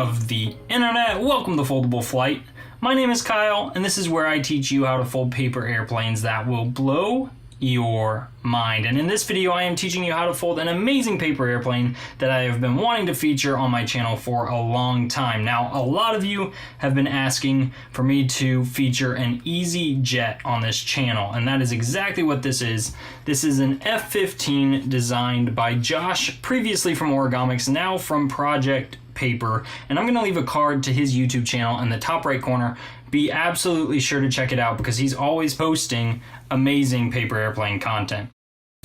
of the internet. Welcome to Foldable Flight. My name is Kyle, and this is where I teach you how to fold paper airplanes that will blow your mind. And in this video, I am teaching you how to fold an amazing paper airplane that I have been wanting to feature on my channel for a long time. Now, a lot of you have been asking for me to feature an EasyJet on this channel, and that is exactly what this is. This is an F-15 designed by Josh, previously from Origamics, now from Project Paper, and I'm going to leave a card to his YouTube channel in the top right corner. Be absolutely sure to check it out because he's always posting amazing paper airplane content.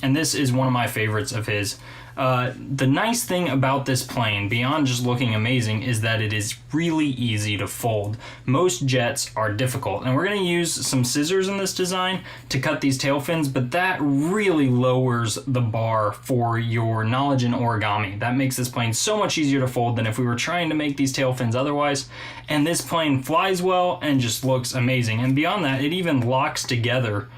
And this is one of my favorites of his. The nice thing about this plane, beyond just looking amazing, is that it is really easy to fold. Most jets are difficult, and we're going to use some scissors in this design to cut these tail fins, but that really lowers the bar for your knowledge in origami. That makes this plane so much easier to fold than if we were trying to make these tail fins otherwise. And this plane flies well and just looks amazing. And beyond that, it even locks together.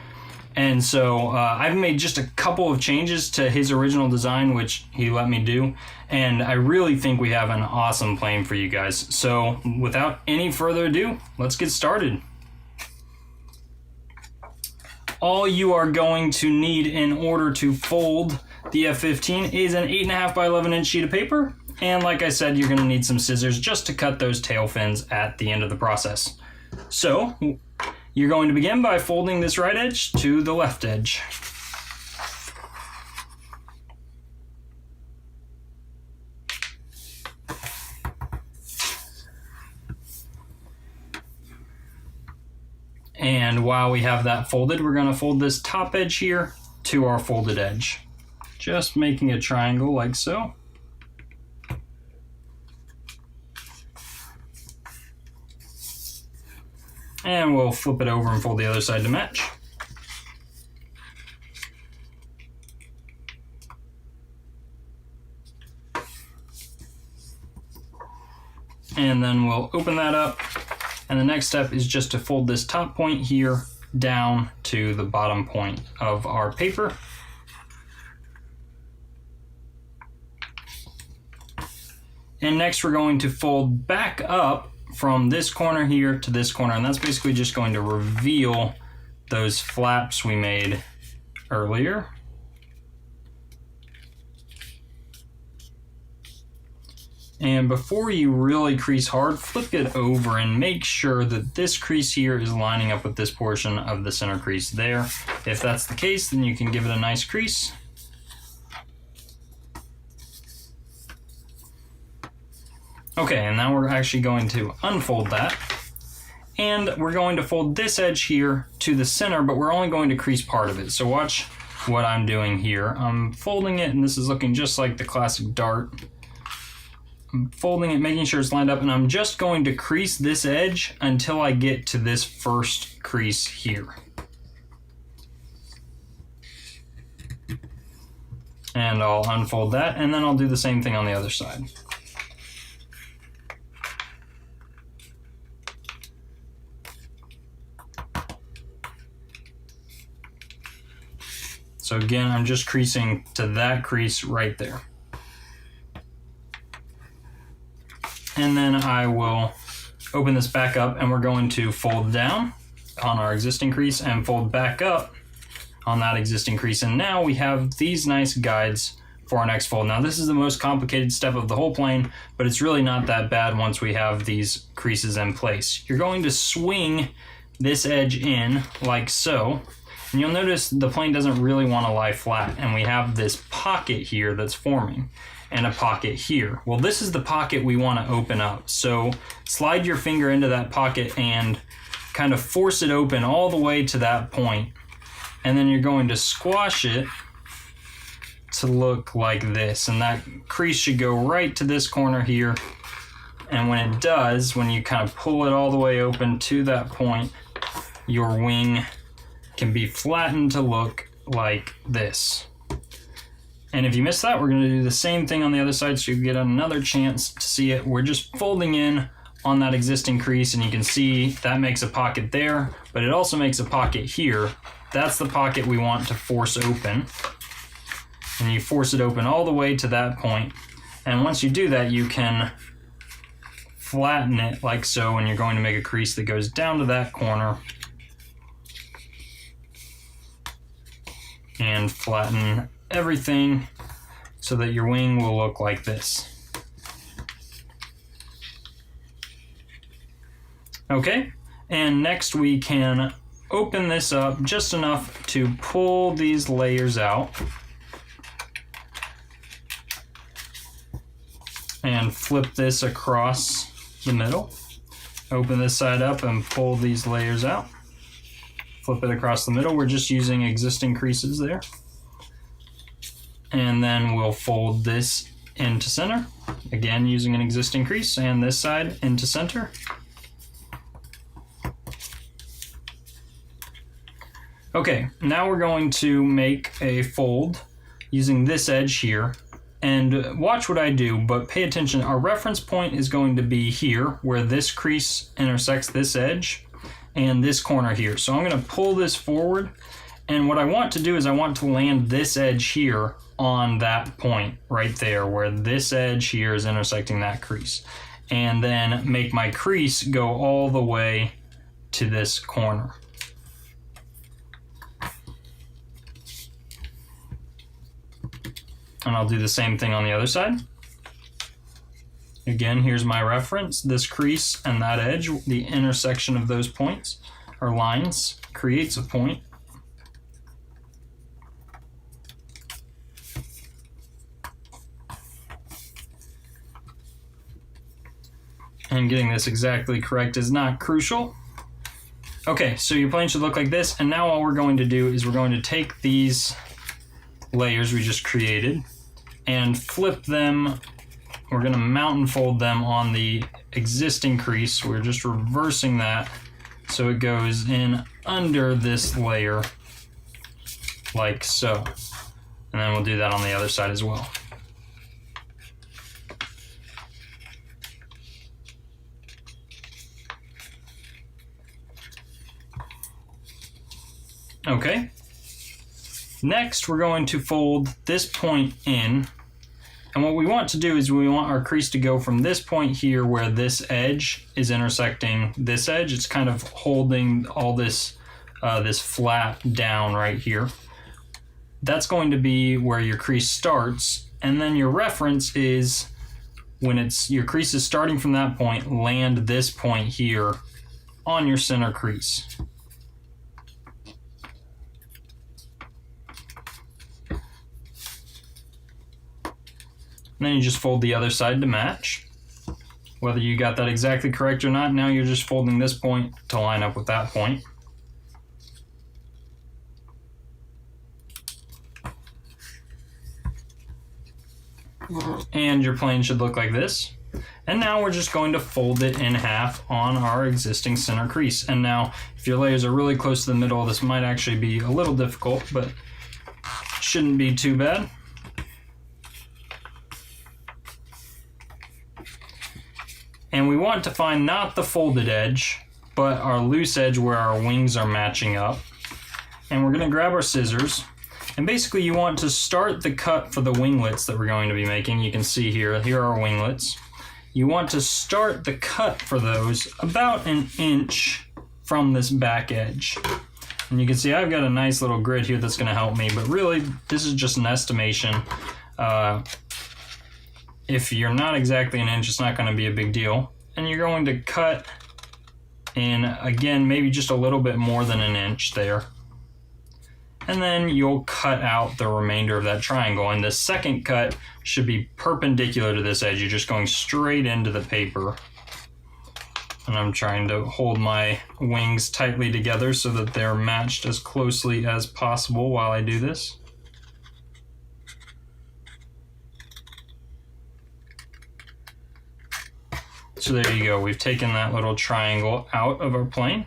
And so I've made just a couple of changes to his original design, which he let me do. And I really think we have an awesome plane for you guys. So without any further ado, let's get started. All you are going to need in order to fold the F-15 is an 8.5 by 11 inch sheet of paper. And like I said, you're going to need some scissors just to cut those tail fins at the end of the process. So you're going to begin by folding this right edge to the left edge. And while we have that folded, we're going to fold this top edge here to our folded edge. Just making a triangle like so. And we'll flip it over and fold the other side to match. And then we'll open that up. And the next step is just to fold this top point here down to the bottom point of our paper. And next we're going to fold back up from this corner here to this corner, and that's basically just going to reveal those flaps we made earlier. And before you really crease hard, flip it over and make sure that this crease here is lining up with this portion of the center crease there. If that's the case, then you can give it a nice crease. Okay, and now we're actually going to unfold that. And we're going to fold this edge here to the center, but we're only going to crease part of it. So watch what I'm doing here. I'm folding it, and this is looking just like the classic dart. I'm folding it, making sure it's lined up, and I'm just going to crease this edge until I get to this first crease here. And I'll unfold that, and then I'll do the same thing on the other side. So again, I'm just creasing to that crease right there. And then I will open this back up, and we're going to fold down on our existing crease and fold back up on that existing crease. And now we have these nice guides for our next fold. Now this is the most complicated step of the whole plane, but it's really not that bad once we have these creases in place. You're going to swing this edge in like so. And you'll notice the plane doesn't really want to lie flat, and we have this pocket here that's forming and a pocket here. Well, this is the pocket we want to open up. So slide your finger into that pocket and kind of force it open all the way to that point. And then you're going to squash it to look like this. And that crease should go right to this corner here. And when it does, when you kind of pull it all the way open to that point, your wing can be flattened to look like this. And if you miss that, we're going to do the same thing on the other side so you get another chance to see it. We're just folding in on that existing crease, and you can see that makes a pocket there, but it also makes a pocket here. That's the pocket we want to force open. And you force it open all the way to that point. And once you do that, you can flatten it like so, and you're going to make a crease that goes down to that corner. And flatten everything so that your wing will look like this. Okay, and next we can open this up just enough to pull these layers out and flip this across the middle. Open this side up and pull these layers out. Flip it across the middle. We're just using existing creases there. And then we'll fold this into center. Again, using an existing crease, and this side into center. Okay, now we're going to make a fold using this edge here. And watch what I do, but pay attention. Our reference point is going to be here, where this crease intersects this edge, and this corner here. So I'm going to pull this forward, and what I want to do is I want to land this edge here on that point right there, where this edge here is intersecting that crease, and then make my crease go all the way to this corner. And I'll do the same thing on the other side. Again, here's my reference. This crease and that edge, the intersection of those points or lines creates a point. And getting this exactly correct is not crucial. Okay, so your plane should look like this. And now all we're going to do is we're going to take these layers we just created and flip them. We're going to mountain fold them on the existing crease. We're just reversing that so it goes in under this layer like so. And then we'll do that on the other side as well. Okay. Next, we're going to fold this point in. And what we want to do is we want our crease to go from this point here where this edge is intersecting this edge. It's kind of holding all this, this flap down right here. That's going to be where your crease starts. And then your reference is when your crease is starting from that point, land this point here on your center crease. And then you just fold the other side to match. Whether you got that exactly correct or not, now you're just folding this point to line up with that point. And your plane should look like this. And now we're just going to fold it in half on our existing center crease. And now, if your layers are really close to the middle, this might actually be a little difficult, but shouldn't be too bad. And we want to find not the folded edge, but our loose edge where our wings are matching up. And we're going to grab our scissors. And basically you want to start the cut for the winglets that we're going to be making. You can see here are our winglets. You want to start the cut for those about an inch from this back edge. And you can see I've got a nice little grid here that's going to help me, but really this is just an estimation. If you're not exactly an inch, it's not going to be a big deal. And you're going to cut in, again, maybe just a little bit more than an inch there. And then you'll cut out the remainder of that triangle. And the second cut should be perpendicular to this edge. You're just going straight into the paper. And I'm trying to hold my wings tightly together so that they're matched as closely as possible while I do this. So there you go, we've taken that little triangle out of our plane.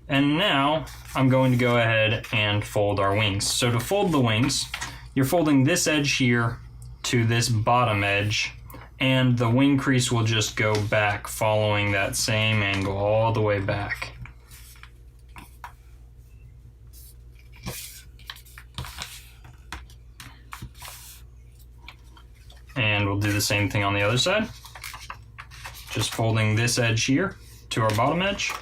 And now I'm going to go ahead and fold our wings. So to fold the wings, you're folding this edge here to this bottom edge, and the wing crease will just go back following that same angle all the way back. And we'll do the same thing on the other side. Just folding this edge here to our bottom edge.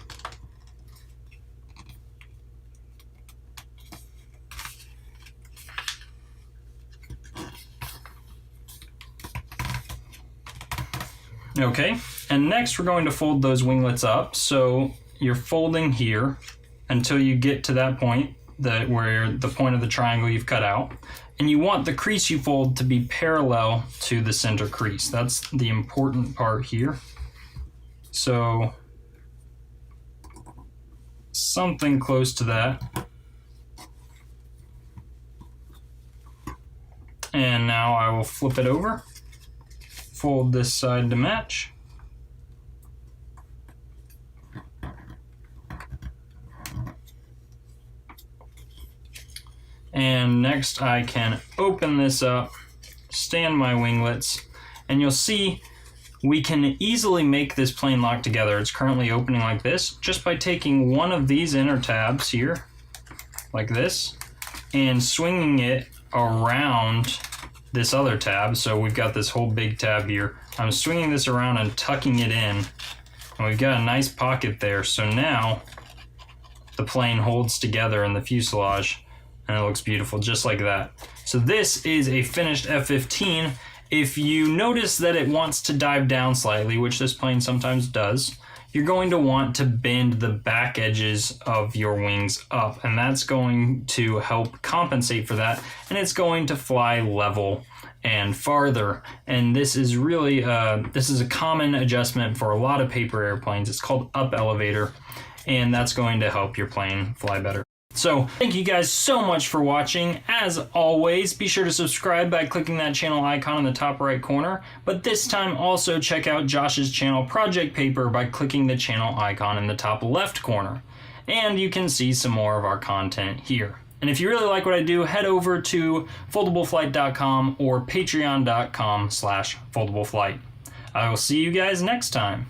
Okay, and next we're going to fold those winglets up. So you're folding here until you get to that point, where the point of the triangle you've cut out. And you want the crease you fold to be parallel to the center crease. That's the important part here. So something close to that. And now I will flip it over. Fold this side to match. And next I can open this up, stand my winglets, and you'll see we can easily make this plane lock together. It's currently opening like this, just by taking one of these inner tabs here, like this, and swinging it around this other tab. So we've got this whole big tab here. I'm swinging this around and tucking it in, and we've got a nice pocket there. So now the plane holds together in the fuselage, and it looks beautiful just like that. So this is a finished F-15. If you notice that it wants to dive down slightly, which this plane sometimes does, you're going to want to bend the back edges of your wings up, and that's going to help compensate for that, and it's going to fly level and farther. And this is really this is a common adjustment for a lot of paper airplanes. It's called up elevator, and that's going to help your plane fly better. So thank you guys so much for watching. As always, be sure to subscribe by clicking that channel icon in the top right corner. But this time also check out Josh's channel Project Paper by clicking the channel icon in the top left corner. And you can see some more of our content here. And if you really like what I do, head over to foldableflight.com or patreon.com/foldableflight. I will see you guys next time.